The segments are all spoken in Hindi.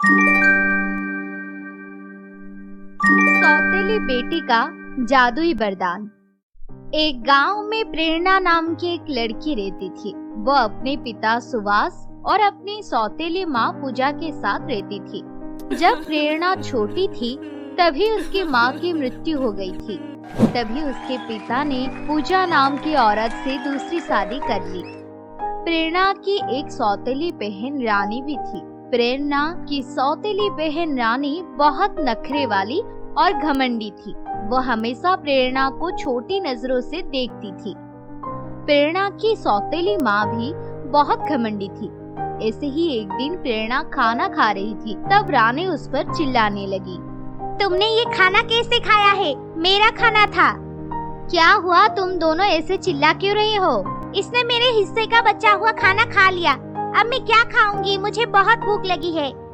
सौतेली बेटी का जादुई वरदान। एक गांव में प्रेरणा नाम की एक लड़की रहती थी। वो अपने पिता सुभाष और अपनी सौतेली माँ पूजा के साथ रहती थी। जब प्रेरणा छोटी थी तभी उसकी माँ की मृत्यु हो गई थी। तभी उसके पिता ने पूजा नाम की औरत से दूसरी शादी कर ली। प्रेरणा की एक सौतेली बहन रानी भी थी। प्रेरणा की सौतेली बहन रानी बहुत नखरे वाली और घमंडी थी। वो हमेशा प्रेरणा को छोटी नजरों से देखती थी। प्रेरणा की सौतेली माँ भी बहुत घमंडी थी। ऐसे ही एक दिन प्रेरणा खाना खा रही थी, तब रानी उस पर चिल्लाने लगी। तुमने ये खाना कैसे खाया है? मेरा खाना था। क्या हुआ, तुम दोनों ऐसे चिल्ला क्यों रही हो? इसने मेरे हिस्से का बचा हुआ खाना खा लिया। अब मैं क्या खाऊंगी? मुझे बहुत भूख लगी है।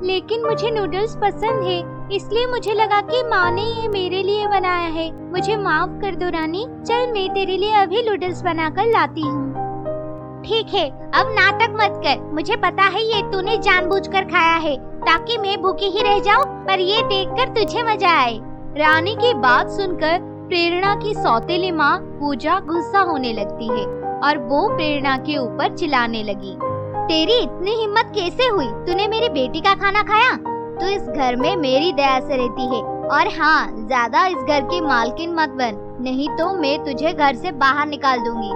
लेकिन मुझे नूडल्स पसंद है, इसलिए मुझे लगा कि माँ ने ये मेरे लिए बनाया है। मुझे माफ कर दो रानी। चल मैं तेरे लिए अभी नूडल्स बनाकर लाती हूँ। ठीक है, अब नाटक मत कर। मुझे पता है ये तूने जानबूझकर खाया है ताकि मैं भूखी ही रह जाऊं, पर ये देखकर तुझे मजा आए। रानी की बात सुनकर प्रेरणा की सौतेली माँ पूजा गुस्सा होने लगती है और वो प्रेरणा के ऊपर चिल्लाने लगी। तेरी इतनी हिम्मत कैसे हुई? तूने मेरी बेटी का खाना खाया? तू इस घर में मेरी दया से रहती है, और हाँ, ज्यादा इस घर की मालकिन मत बन, नहीं तो मैं तुझे घर से बाहर निकाल दूंगी।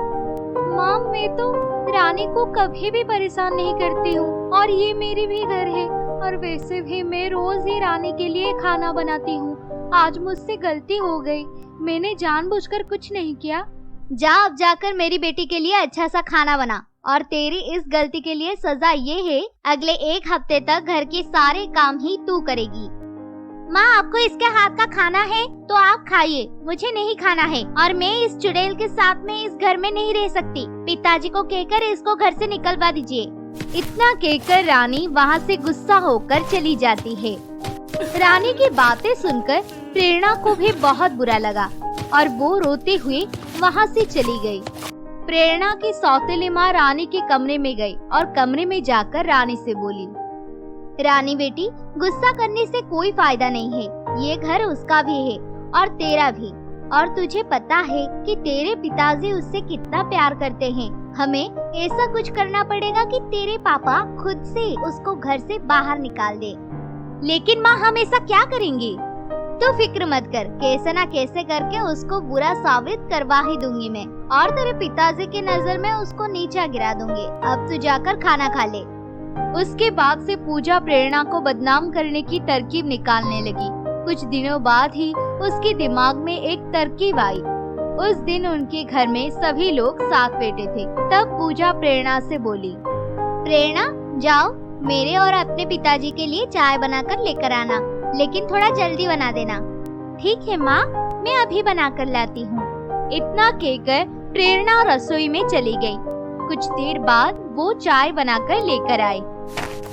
माँ, मैं तो रानी को कभी भी परेशान नहीं करती हूँ और ये मेरी भी घर है, और वैसे भी मैं रोज ही रानी के लिए खाना बनाती हूँ। आज मुझसे गलती हो गई, मैंने जानबूझकर कुछ नहीं किया। जा, अब जाकर मेरी बेटी के लिए अच्छा सा खाना बना, और तेरी इस गलती के लिए सजा ये है, अगले 1 हफ्ते तक घर के सारे काम ही तू करेगी। माँ, आपको इसके हाथ का खाना है तो आप खाइए, मुझे नहीं खाना है, और मैं इस चुड़ैल के साथ में इस घर में नहीं रह सकती। पिताजी को कहकर इसको घर से निकलवा दीजिए। इतना कहकर रानी वहाँ से गुस्सा होकर चली जाती है। रानी की बातें सुनकर प्रेरणा को भी बहुत बुरा लगा और वो रोते हुए वहाँ से चली गई। प्रेरणा की सौतेली माँ रानी के कमरे में गई और कमरे में जाकर रानी से बोली, रानी बेटी, गुस्सा करने से कोई फायदा नहीं है। ये घर उसका भी है और तेरा भी, और तुझे पता है कि तेरे पिताजी उससे कितना प्यार करते हैं। हमें ऐसा कुछ करना पड़ेगा कि तेरे पापा खुद से उसको घर से बाहर निकाल दे। लेकिन माँ, हम ऐसा क्या करेंगे? तू फिक्र मत कर, कैसे ना कैसे करके उसको बुरा साबित करवा ही दूंगी मैं, और तेरे पिताजी की नजर में उसको नीचा गिरा दूंगी। अब तू जाकर खाना खा ले। उसके बाद से पूजा प्रेरणा को बदनाम करने की तरकीब निकालने लगी। कुछ दिनों बाद ही उसके दिमाग में एक तरकीब आई। उस दिन उनके घर में सभी लोग साथ बैठे थे। तब पूजा प्रेरणा से बोली, प्रेरणा, जाओ मेरे और अपने पिताजी के लिए चाय बनाकर लेकर आना, लेकिन थोड़ा जल्दी बना देना। ठीक है माँ, मैं अभी बनाकर लाती हूँ। इतना कहकर प्रेरणा रसोई में चली गई। कुछ देर बाद वो चाय बनाकर लेकर आए।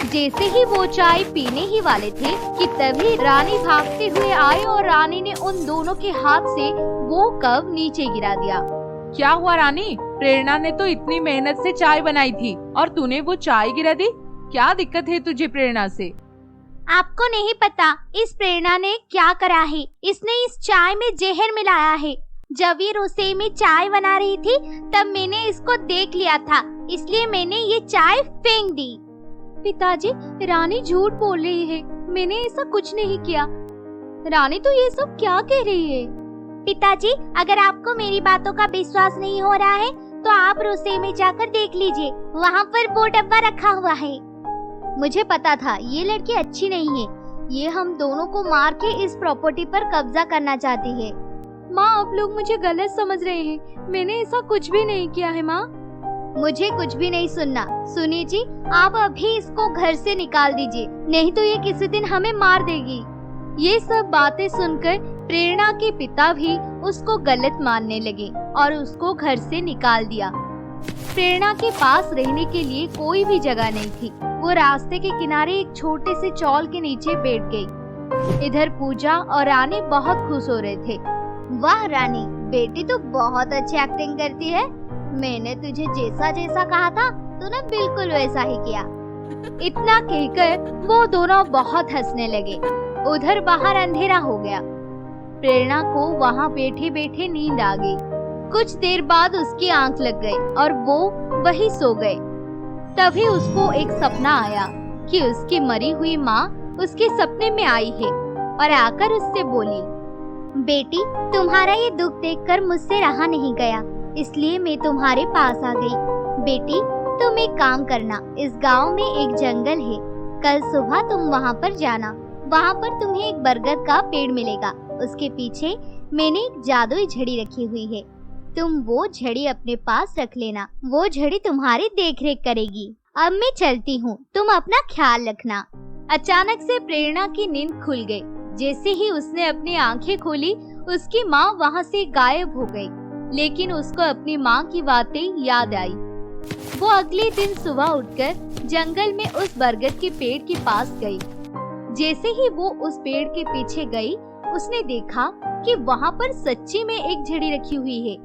जैसे ही वो चाय पीने ही वाले थे कि तभी रानी भागते हुए आई और रानी ने उन दोनों के हाथ से वो कप नीचे गिरा दिया। क्या हुआ रानी? प्रेरणा ने तो इतनी मेहनत से चाय बनाई थी और तूने वो चाय गिरा दी। क्या दिक्कत है तुझे प्रेरणा से? आपको नहीं पता इस प्रेरणा ने क्या करा है। इसने इस चाय में जहर मिलाया है। जब ये रसोई में चाय बना रही थी तब मैंने इसको देख लिया था, इसलिए मैंने ये चाय फेंक दी। पिताजी, रानी झूठ बोल रही है, मैंने ऐसा कुछ नहीं किया। रानी तो ये सब क्या कह रही है? पिताजी, अगर आपको मेरी बातों का विश्वास नहीं हो रहा है तो आप रसोई में जाकर देख लीजिए, वहाँ पर वो डब्बा रखा हुआ है। मुझे पता था ये लड़की अच्छी नहीं है। ये हम दोनों को मार के इस प्रॉपर्टी पर कब्जा करना चाहती है। माँ, आप लोग मुझे गलत समझ रहे हैं। मैंने ऐसा कुछ भी नहीं किया है माँ। मुझे कुछ भी नहीं सुनना। सुनिए जी, आप अभी इसको घर से निकाल दीजिए, नहीं तो ये किसी दिन हमें मार देगी। ये सब बातें सुनकर प्रेरणा के पिता भी उसको गलत मानने लगे और उसको घर से निकाल दिया। प्रेरणा के पास रहने के लिए कोई भी जगह नहीं थी। वो रास्ते के किनारे एक छोटे से चौल के नीचे बैठ गई। इधर पूजा और रानी बहुत खुश हो रहे थे। वाह रानी, बेटी तो बहुत अच्छी एक्टिंग करती है। मैंने तुझे जैसा जैसा कहा था तूने बिल्कुल वैसा ही किया। इतना कहकर वो दोनों बहुत हंसने लगे। उधर बाहर अंधेरा हो गया। प्रेरणा को वहाँ बैठे बैठे नींद आ गई। कुछ देर बाद उसकी आंख लग गई और वो वही सो गए। तभी उसको एक सपना आया कि उसकी मरी हुई माँ उसके सपने में आई है और आकर उससे बोली, बेटी, तुम्हारा ये दुख देखकर मुझसे रहा नहीं गया, इसलिए मैं तुम्हारे पास आ गई। बेटी, तुम एक काम करना, इस गांव में एक जंगल है, कल सुबह तुम वहां पर जाना। वहां पर तुम्हें एक बरगद का पेड़ मिलेगा, उसके पीछे मैंने एक जादुई झड़ी रखी हुई है। तुम वो झड़ी अपने पास रख लेना, वो झड़ी तुम्हारी देखरेख करेगी। अब मैं चलती हूँ, तुम अपना ख्याल रखना। अचानक से प्रेरणा की नींद खुल गई। जैसे ही उसने अपनी आंखें खोली, उसकी माँ वहाँ से गायब हो गई। लेकिन उसको अपनी माँ की बातें याद आई। वो अगले दिन सुबह उठकर जंगल में उस बरगद के पेड़ के पास गई। जैसे ही वो उस पेड़ के पीछे गई, उसने देखा कि वहाँ पर सच्ची में एक झड़ी रखी हुई है।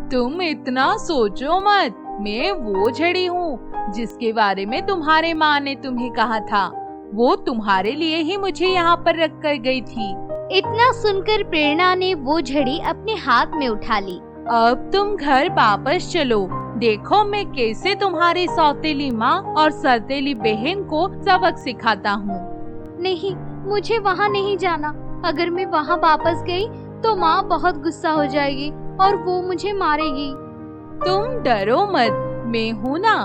तुम इतना सोचो मत, मैं वो झड़ी हूँ जिसके बारे में तुम्हारे माँ ने तुम्हें कहा था। वो तुम्हारे लिए ही मुझे यहाँ पर रख कर गई थी। इतना सुनकर प्रेरणा ने वो झड़ी अपने हाथ में उठा ली। अब तुम घर वापस चलो, देखो मैं कैसे तुम्हारी सौतेली माँ और सौतेली बहन को सबक सिखाता हूँ। नहीं, मुझे वहाँ नहीं जाना। अगर मैं वहाँ वापस गई तो माँ बहुत गुस्सा हो जाएगी और वो मुझे मारेगी। तुम डरो मत, मैं हूँ ना,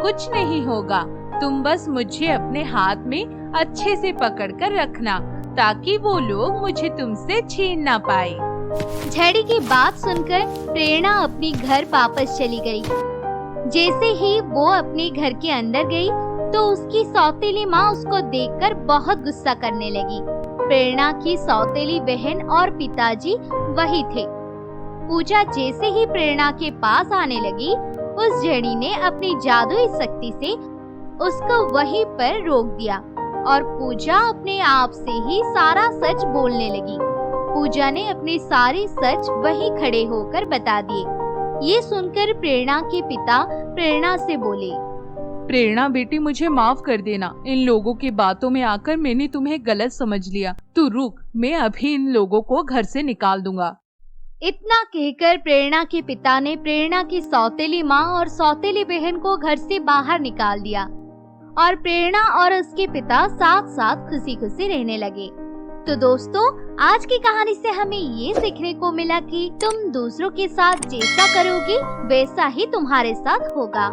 कुछ नहीं होगा। तुम बस मुझे अपने हाथ में अच्छे से पकड़ कर रखना, ताकि वो लोग मुझे तुमसे छीन ना पाए। झड़ी की बात सुनकर प्रेरणा अपने घर वापस चली गई। जैसे ही वो अपने घर के अंदर गई तो उसकी सौतेली माँ उसको देखकर बहुत गुस्सा करने लगी। प्रेरणा की सौतेली बहन और पिताजी वही थे। पूजा जैसे ही प्रेरणा के पास आने लगी, उस झड़ी ने अपनी जादुई शक्ति से उसको वहीं पर रोक दिया और पूजा अपने आप से ही सारा सच बोलने लगी। पूजा ने अपने सारे सच वहीं खड़े होकर बता दिए। ये सुनकर प्रेरणा के पिता प्रेरणा से बोले, प्रेरणा बेटी, मुझे माफ कर देना। इन लोगों की बातों में आकर मैंने तुम्हें गलत समझ लिया। तू रुक, मैं अभी इन लोगों को घर से निकाल दूंगा। इतना कहकर प्रेरणा के पिता ने प्रेरणा की सौतेली माँ और सौतेली बहन को घर से बाहर निकाल दिया और प्रेरणा और उसके पिता साथ साथ खुशी खुशी रहने लगे। तो दोस्तों, आज की कहानी से हमें ये सीखने को मिला कि तुम दूसरों के साथ जैसा करोगी वैसा ही तुम्हारे साथ होगा।